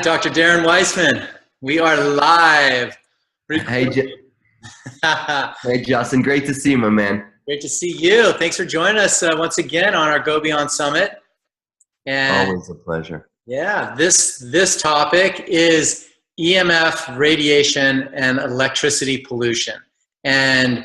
right, Dr. Darren Weissman, we are live. Hey, hey, Justin. Great to see you, my man. Great to see you. Thanks for joining us once again on our Go Beyond Summit. And always a pleasure. Yeah, this topic is EMF, radiation, and electricity pollution. And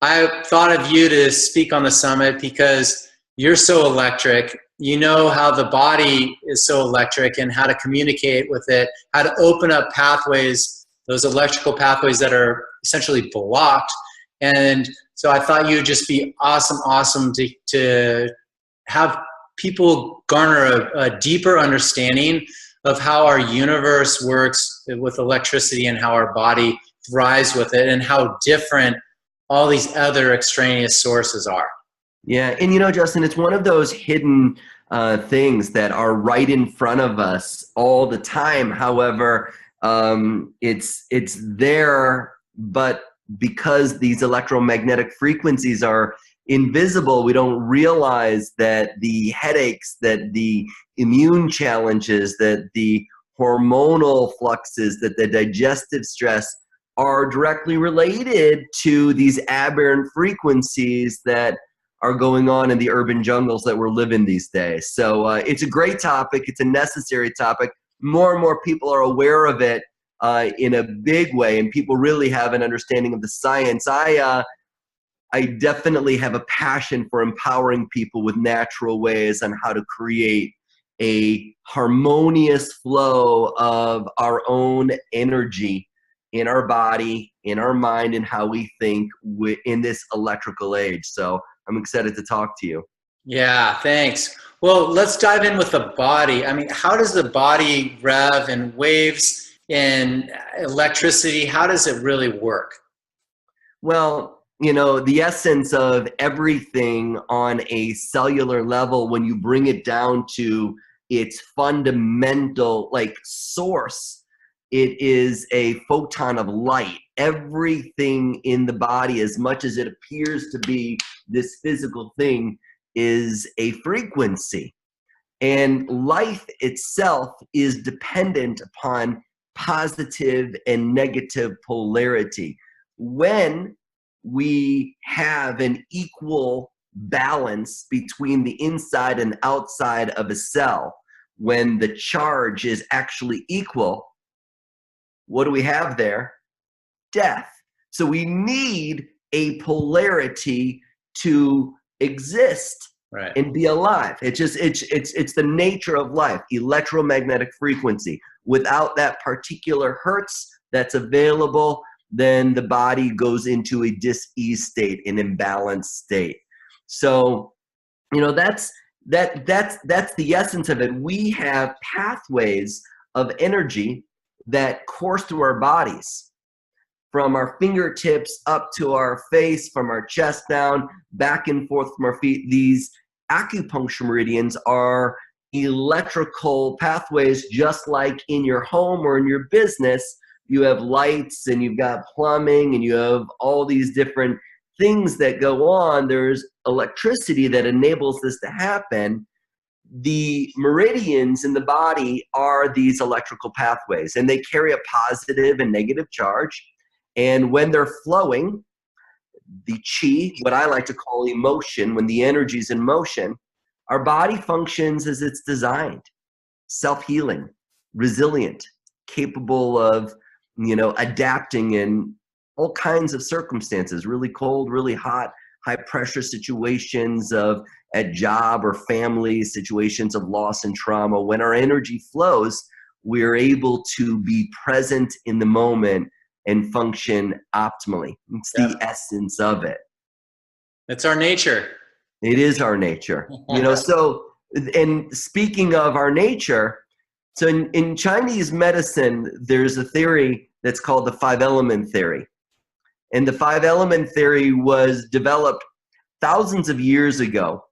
I thought of you to speak on the summit because you're so electric. You know how the body is so electric and how to communicate with it, how to open up pathways, those electrical pathways that are essentially blocked. And so I thought you would just be awesome to have people garner a deeper understanding of how our universe works with electricity and how our body thrives with it and how different all these other extraneous sources are. Yeah, and you know, Justin, it's one of those hidden things that are right in front of us all the time. However, it's there, but because these electromagnetic frequencies are invisible, we don't realize that the headaches, that the immune challenges, that the hormonal fluxes, that the digestive stress are directly related to these aberrant frequencies that are going on in the urban jungles that we're living these days. So it's a great topic. It's a necessary topic. More and more people are aware of it in a big way, and people really have an understanding of the science. I definitely have a passion for empowering people with natural ways on how to create a harmonious flow of our own energy in our body, in our mind, and how we think in this electrical age. So I'm excited to talk to you. Yeah, thanks. Well, let's dive in with the body. I mean, how does the body rev and waves and electricity, how does it really work? Well, you know, the essence of everything on a cellular level, when you bring it down to its fundamental, like, source, it is a photon of light. Everything in the body, as much as it appears to be this physical thing, is a frequency. And life itself is dependent upon positive and negative polarity. When we have an equal balance between the inside and outside of a cell, when the charge is actually equal, what do we have there? Death. So we need a polarity to exist, right, and be alive. It's the nature of life, electromagnetic frequency. Without that particular hertz that's available, then the body goes into a dis-ease state, an imbalanced state. So, you know, that's the essence of it. We have pathways of energy that course through our bodies, from our fingertips up to our face, from our chest down, back and forth from our feet. These acupuncture meridians are electrical pathways, just like in your home or in your business. You have lights and you've got plumbing and you have all these different things that go on. There's electricity that enables this to happen. The meridians in the body are these electrical pathways, and they carry a positive and negative charge. And when they're flowing, the chi, what I like to call emotion, when the energy is in motion, our body functions as it's designed: self-healing, resilient, capable of, you know, adapting in all kinds of circumstances, really cold, really hot, high pressure situations of at job or family situations of loss and trauma. When our energy flows, we're able to be present in the moment and function optimally. It's the essence of it. It's our nature. It is our nature. You know, so, and speaking of our nature, so in Chinese medicine, there's a theory that's called the 5-element theory. And the 5-element theory was developed thousands of years ago.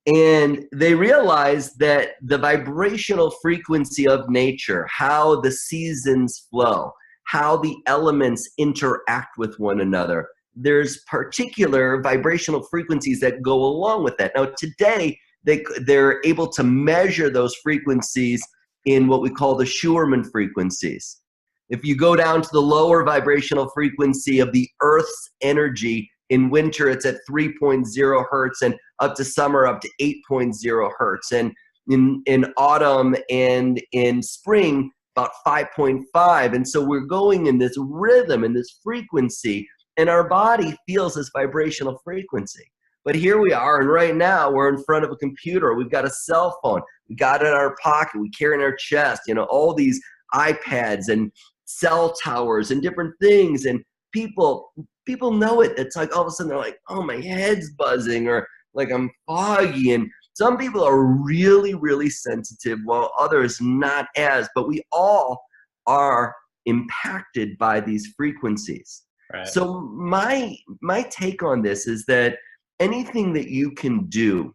And they realized that the vibrational frequency of nature, how the seasons flow, how the elements interact with one another, there's particular vibrational frequencies that go along with that. Now today, they're able to measure those frequencies in what we call the Schurman frequencies. If you go down to the lower vibrational frequency of the Earth's energy, in winter it's at 3.0 hertz, and up to summer up to 8.0 hertz. And in autumn and in spring, about 5.5. And so we're going in this rhythm, in this frequency, and our body feels this vibrational frequency. But here we are, and right now we're in front of a computer. We've got a cell phone. We got it in our pocket. We carry it in our chest. You know, all these iPads and cell towers and different things. And people know it. It's like all of a sudden they're like, oh, my head's buzzing, or like I'm foggy. And some people are really, really sensitive, while others not as. But we all are impacted by these frequencies. Right. So my take on this is that anything that you can do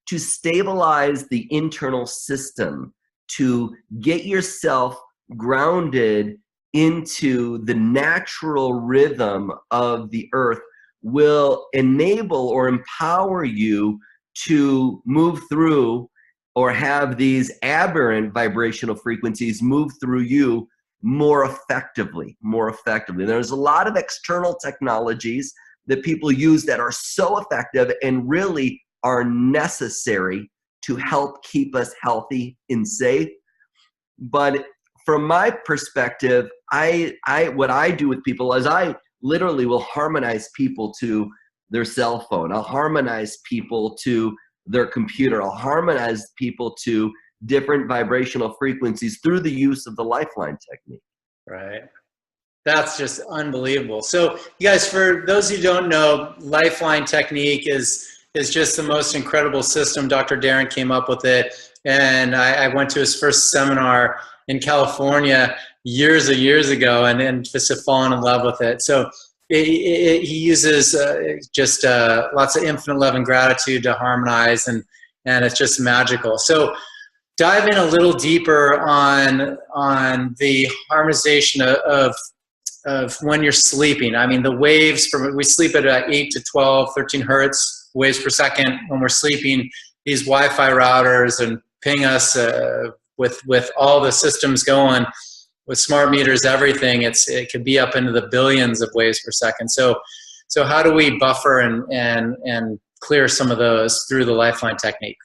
to stabilize the internal system, to get yourself grounded into the natural rhythm of the earth, will enable or empower you to move through, or have these aberrant vibrational frequencies move through you more effectively. There's a lot of external technologies that people use that are so effective and really are necessary to help keep us healthy and safe. But from my perspective, what I do with people is I literally will harmonize people to their cell phone. I'll harmonize people to their computer. I'll harmonize people to different vibrational frequencies through the use of the Lifeline technique. Right. That's just unbelievable. So you guys, for those who don't know, Lifeline Technique is just the most incredible system. Dr. Darren came up with it, and I went to his first seminar in California years ago, and just have fallen in love with it. So he uses just lots of infinite love and gratitude to harmonize, and it's just magical. So dive in a little deeper on the harmonization of when you're sleeping. I mean, the waves we sleep at 8 to 12, 13 hertz waves per second when we're sleeping. These Wi-Fi routers and ping us with all the systems going, with smart meters, everything. It could be up into the billions of waves per second. So how do we buffer and clear some of those through the Lifeline technique?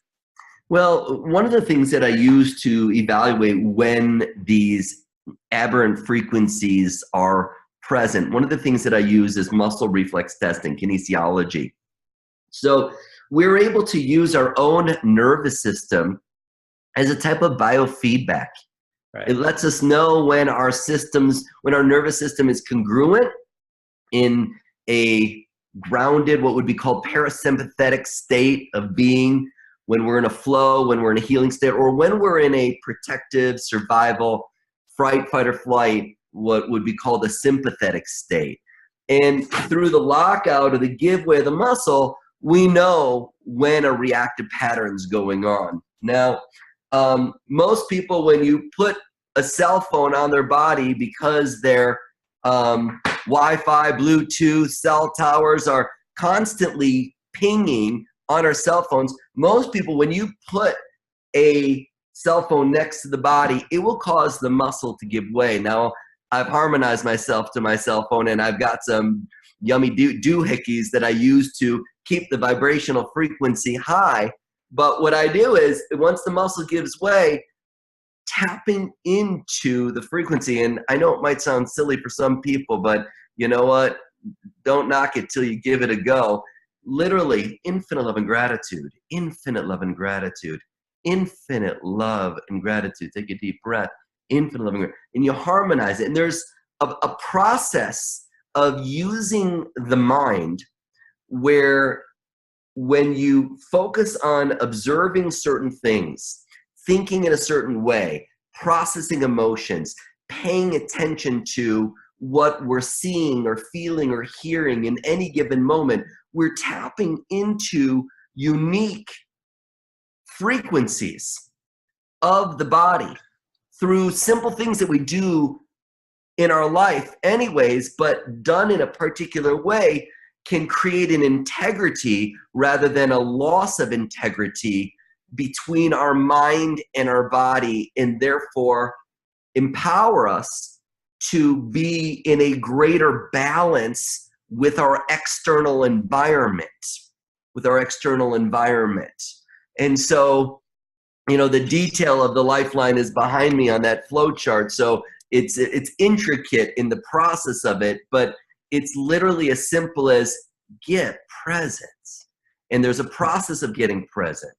Well, one of the things that I use to evaluate when these aberrant frequencies are present, one of the things that I use is muscle reflex testing, kinesiology. So we're able to use our own nervous system as a type of biofeedback. Right. It lets us know when our nervous system is congruent, in a grounded, what would be called parasympathetic state of being, when we're in a flow, when we're in a healing state, or when we're in a protective, survival, fright, fight, or flight, what would be called a sympathetic state. And through the lockout or the give way of the muscle, we know when a reactive pattern's going on. Now, most people, when you put a cell phone on their body, because their Wi-Fi, Bluetooth, cell towers are constantly pinging on our cell phones, most people, when you put a cell phone next to the body, it will cause the muscle to give way. Now, I've harmonized myself to my cell phone, and I've got some yummy doohickeys that I use to keep the vibrational frequency high. But what I do is, once the muscle gives way, tapping into the frequency, and I know it might sound silly for some people, but you know what? Don't knock it till you give it a go. Literally, infinite love and gratitude, infinite love and gratitude, infinite love and gratitude. Take a deep breath, infinite love and gratitude. And you harmonize it. And there's a process of using the mind where, when you focus on observing certain things, thinking in a certain way, processing emotions, paying attention to what we're seeing or feeling or hearing in any given moment, we're tapping into unique frequencies of the body through simple things that we do in our life anyways, but done in a particular way can create an integrity rather than a loss of integrity between our mind and our body, and therefore empower us to be in a greater balance with our external environment, And so, you know, the detail of the Lifeline is behind me on that flow chart. So it's intricate in the process of it, but it's literally as simple as get present. And there's a process of getting present.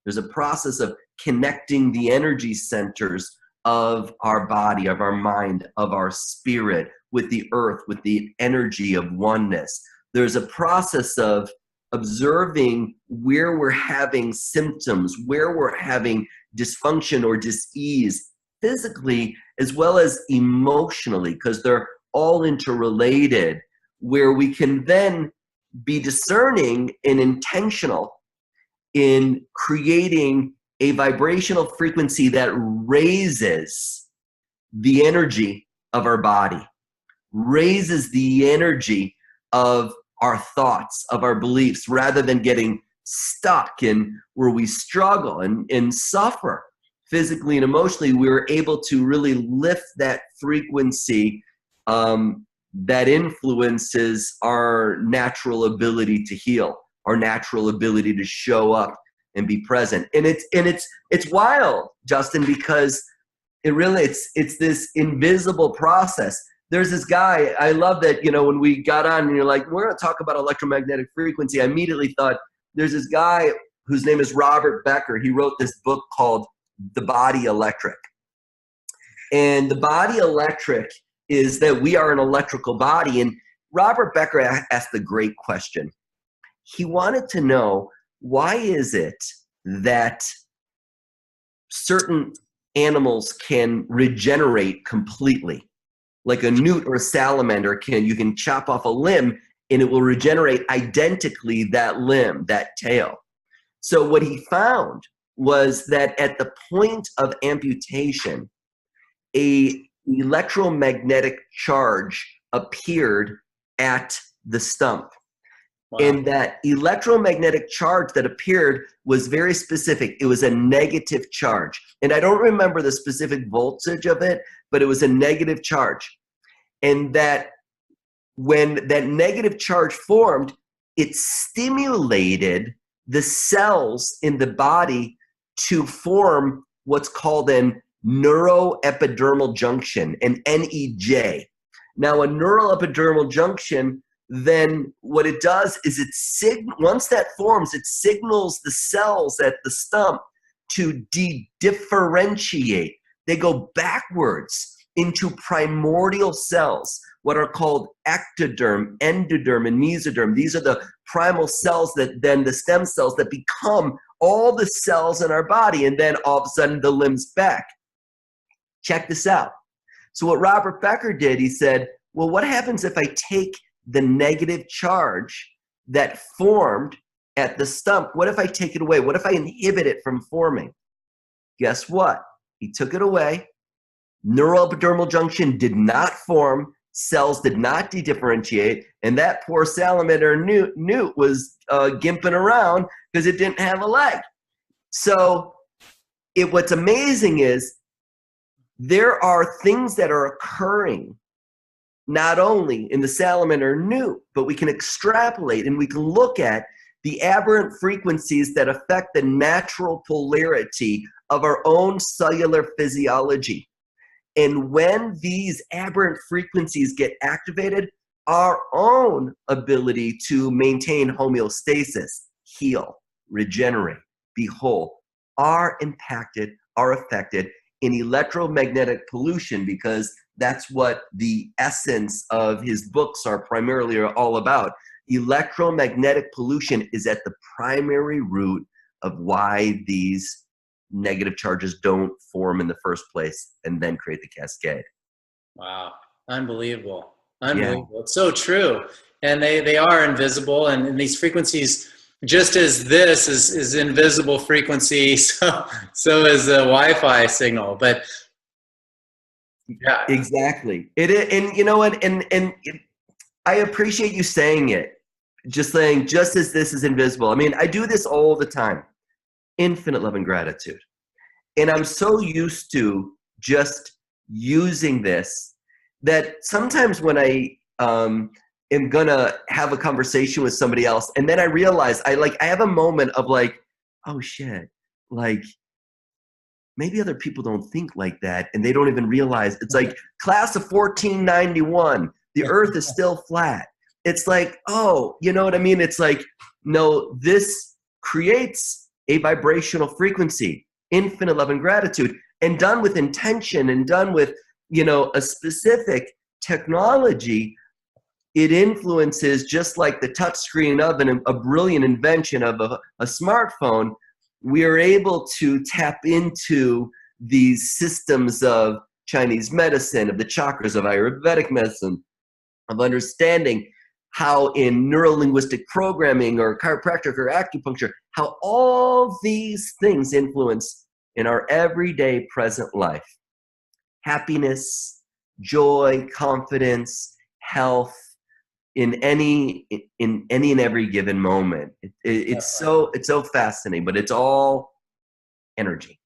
There's a process of connecting the energy centers of our body, of our mind, of our spirit, with the earth, with the energy of oneness. There's a process of observing where we're having symptoms, where we're having dysfunction or dis-ease, physically as well as emotionally, because they're all interrelated, where we can then be discerning and intentional in creating a vibrational frequency that raises the energy of our body, raises the energy of our thoughts, of our beliefs, rather than getting stuck in where we struggle and suffer physically and emotionally. We're able to really lift that frequency that influences our natural ability to heal, our natural ability to show up and be present. And it's wild, Justin, because it's this invisible process. There's this guy, I love that, you know, when we got on and you're like, we're going to talk about electromagnetic frequency, I immediately thought, there's this guy whose name is Robert Becker. He wrote this book called The Body Electric. And the body electric is that we are an electrical body. And Robert Becker asked a great question. He wanted to know, why is it that certain animals can regenerate completely? Like a newt or a salamander you can chop off a limb and it will regenerate identically that limb, that tail. So what he found was that at the point of amputation, a electromagnetic charge appeared at the stump. Wow. And that electromagnetic charge that appeared was very specific. It was a negative charge. And I don't remember the specific voltage of it, but it was a negative charge. And that when that negative charge formed, it stimulated the cells in the body to form what's called an neuroepidermal junction, an NEJ. Now, a neuroepidermal junction, then what it does is once that forms, it signals the cells at the stump to differentiate. They go backwards into primordial cells, what are called ectoderm, endoderm, and mesoderm. These are the primal cells that then the stem cells that become all the cells in our body, and then all of a sudden the limb's back. Check this out. So what Robert Becker did, he said, well, what happens if I take the negative charge that formed at the stump? What if I take it away? What if I inhibit it from forming? Guess what? He took it away. Neuroepidermal junction did not form. Cells did not dedifferentiate. And that poor salamander newt was gimping around because it didn't have a leg. So what's amazing is there are things that are occurring not only in the salamander newt, but we can extrapolate and we can look at the aberrant frequencies that affect the natural polarity of our own cellular physiology. And when these aberrant frequencies get activated, our own ability to maintain homeostasis, heal, regenerate, be whole, are impacted, are affected in electromagnetic pollution, because that's what the essence of his books are primarily all about. Electromagnetic pollution is at the primary root of why these negative charges don't form in the first place and then create the cascade. Wow. Unbelievable. Unbelievable. Yeah. It's so true. And they are invisible, and these frequencies, just as this is invisible frequency, so is the Wi-Fi signal. But yeah, exactly. And you know what? And I appreciate you saying it. Just saying, just as this is invisible. I mean, I do this all the time. infinite love and gratitude. And I'm so used to just using this that sometimes when I am gonna have a conversation with somebody else, and then I realize I have a moment of like, oh shit, like maybe other people don't think like that, and they don't even realize it's like class of 1491, the earth is still flat. It's like, oh, you know what I mean? It's like, no, this creates a vibrational frequency, infinite love and gratitude, and done with intention and done with, you know, a specific technology. It influences, just like the touchscreen of a brilliant invention of a smartphone. We are able to tap into these systems of Chinese medicine, of the chakras, of Ayurvedic medicine, of understanding how in neuro-linguistic programming or chiropractic or acupuncture, how all these things influence in our everyday present life. Happiness, joy, confidence, health, in any and every given moment. It's so fascinating, but it's all energy.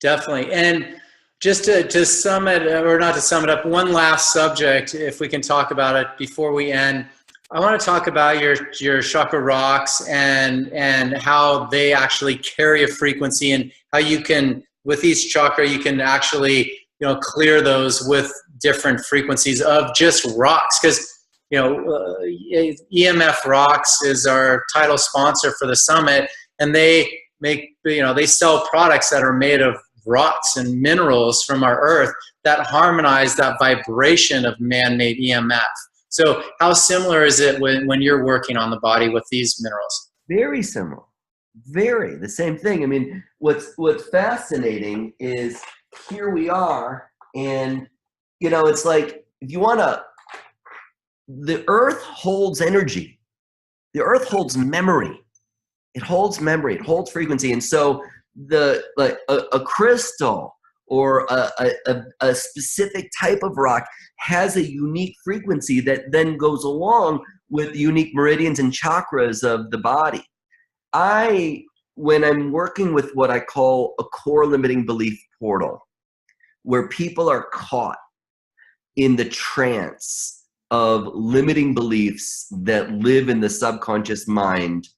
Definitely. And just to sum it, or not to sum it up, one last subject, if we can talk about it before we end. I want to talk about your chakra rocks and how they actually carry a frequency, and how you can, with each chakra, you can actually, you know, clear those with different frequencies of just rocks. Because, you know, EMF Rocks is our title sponsor for the summit, and they make, you know, they sell products that are made of rocks and minerals from our earth that harmonize that vibration of man-made EMF. So how similar is it when you're working on the body with these minerals? Very similar. Very the same thing. I mean, what's fascinating is here we are, and you know, it's like, if you want to, the earth holds energy. The earth holds memory. It holds memory. It holds frequency. And so a crystal or a specific type of rock has a unique frequency that then goes along with the unique meridians and chakras of the body. When I'm working with what I call a core limiting belief portal, where people are caught in the trance of limiting beliefs that live in the subconscious mind,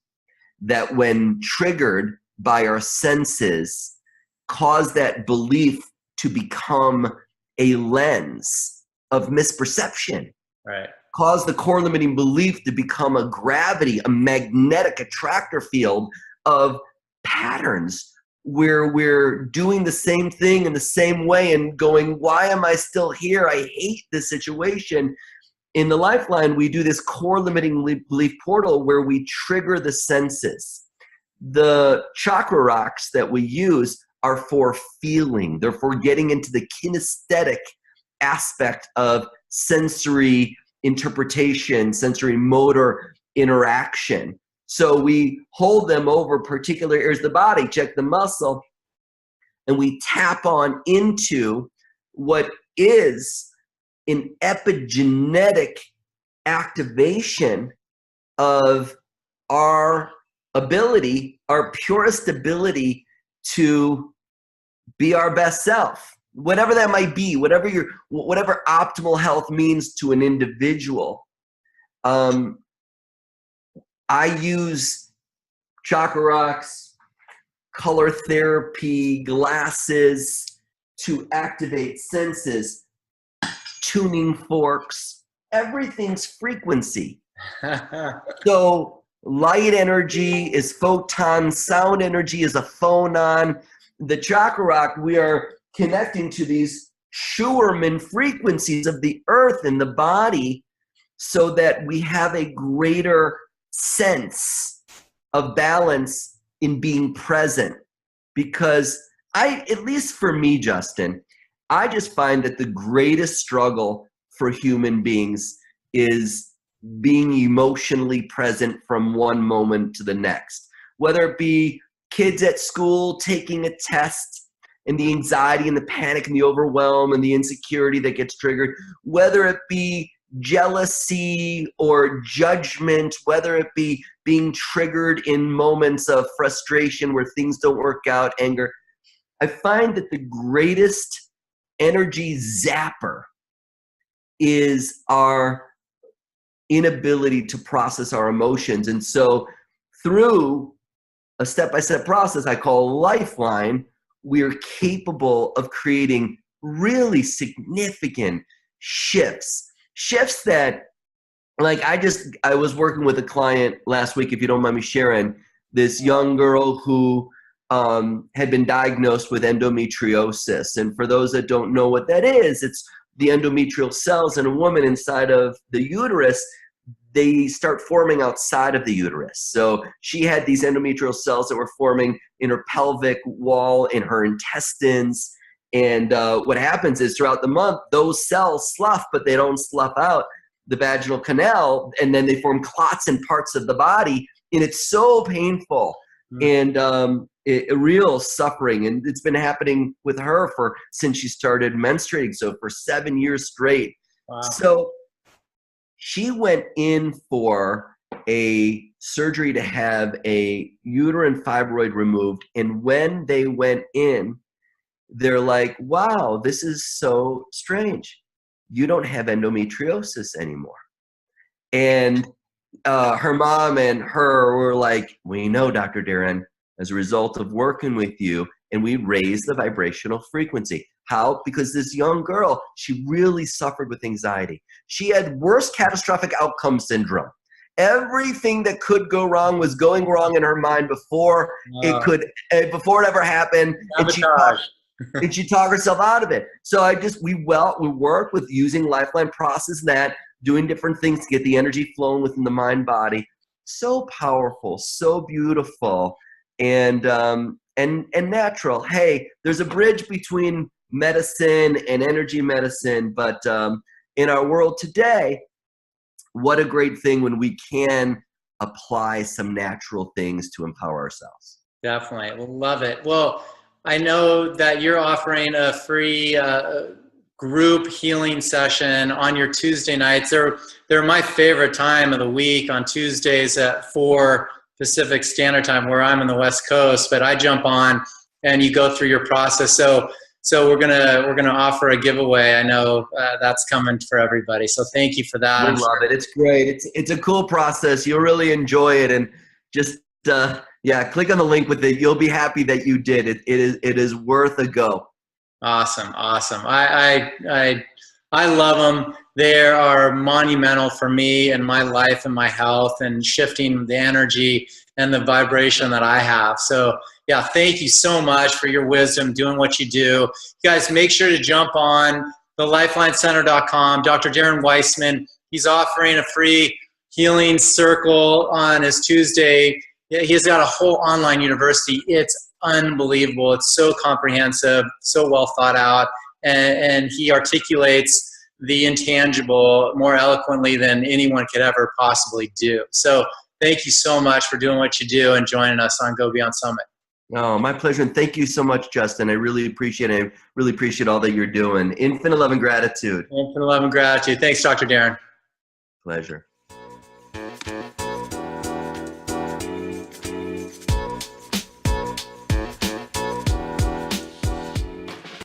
that when triggered by our senses, cause that belief to become a lens of misperception. Right. Cause the core limiting belief to become a gravity, a magnetic attractor field of patterns where we're doing the same thing in the same way and going, why am I still here? I hate this situation. In the Lifeline, we do this core limiting belief portal where we trigger the senses. The chakra rocks that we use are for feeling. They're for getting into the kinesthetic aspect of sensory interpretation, sensory motor interaction. So we hold them over particular areas of the body, check the muscle, and we tap on into what is an epigenetic activation of our ability, our purest ability to be our best self, whatever that might be, whatever optimal health means to an individual. I use chakra rocks, color therapy, glasses to activate senses, tuning forks, everything's frequency. So light energy is photon, sound energy is a phonon. The chakra rock, we are connecting to these Schumann frequencies of the earth and the body so that we have a greater sense of balance in being present. Because at least for me, Justin, I just find that the greatest struggle for human beings is being emotionally present from one moment to the next. Whether it be kids at school taking a test and the anxiety and the panic and the overwhelm and the insecurity that gets triggered, whether it be jealousy or judgment, whether it be being triggered in moments of frustration where things don't work out, anger, I find that the greatest energy zapper is our inability to process our emotions. And so through a step-by-step process I call Lifeline, we're capable of creating really significant shifts that, like, I was working with a client last week, if you don't mind me sharing, this young girl who had been diagnosed with endometriosis. And for those that don't know what that is, it's the endometrial cells in a woman inside of the uterus. They start forming outside of the uterus. So she had these endometrial cells that were forming in her pelvic wall, in her intestines. And what happens is throughout the month, those cells slough, but they don't slough out the vaginal canal. And then they form clots in parts of the body. And it's so painful and a real suffering. And it's been happening with her since she started menstruating. So for 7 years straight. Wow. So she went in for a surgery to have a uterine fibroid removed. And when they went in, they're like, wow, this is so strange. You don't have endometriosis anymore. And her mom and her were like, we know, Dr. Darren, as a result of working with you, and we raised the vibrational frequency. How? Because this young girl, she really suffered with anxiety. She had worst catastrophic outcome syndrome. Everything that could go wrong was going wrong in her mind before before it ever happened. And she talked herself out of it. So we work with using Lifeline, process that, doing different things to get the energy flowing within the mind body. So powerful, so beautiful, and natural. Hey, there's a bridge between medicine and energy medicine, but in our world today, what a great thing when we can apply some natural things to empower ourselves. Definitely. We'll love it. Well, I know that you're offering a free group healing session on your Tuesday nights. They're my favorite time of the week, on Tuesdays at 4 Pacific Standard Time, where I'm in the West Coast, but I jump on and you go through your process. So we're gonna offer a giveaway. I know that's coming for everybody. So thank you for that. I love it. It's great. It's a cool process. You'll really enjoy it, and just click on the link with it. You'll be happy that you did. It is worth a go. Awesome. I love them. They are monumental for me and my life and my health, and shifting the energy and the vibration that I have. So yeah, thank you so much for your wisdom, doing what you do. You guys, make sure to jump on the lifelinecenter.com. Dr. Darren Weissman, he's offering a free healing circle on his Tuesday. He's got a whole online university. It's unbelievable. It's so comprehensive, so well thought out, and he articulates the intangible more eloquently than anyone could ever possibly do. So thank you so much for doing what you do and joining us on Go Beyond Summit. Oh, my pleasure. And thank you so much, Justin. I really appreciate it. I really appreciate all that you're doing. Infinite love and gratitude. Infinite love and gratitude. Thanks, Dr. Darren. Pleasure.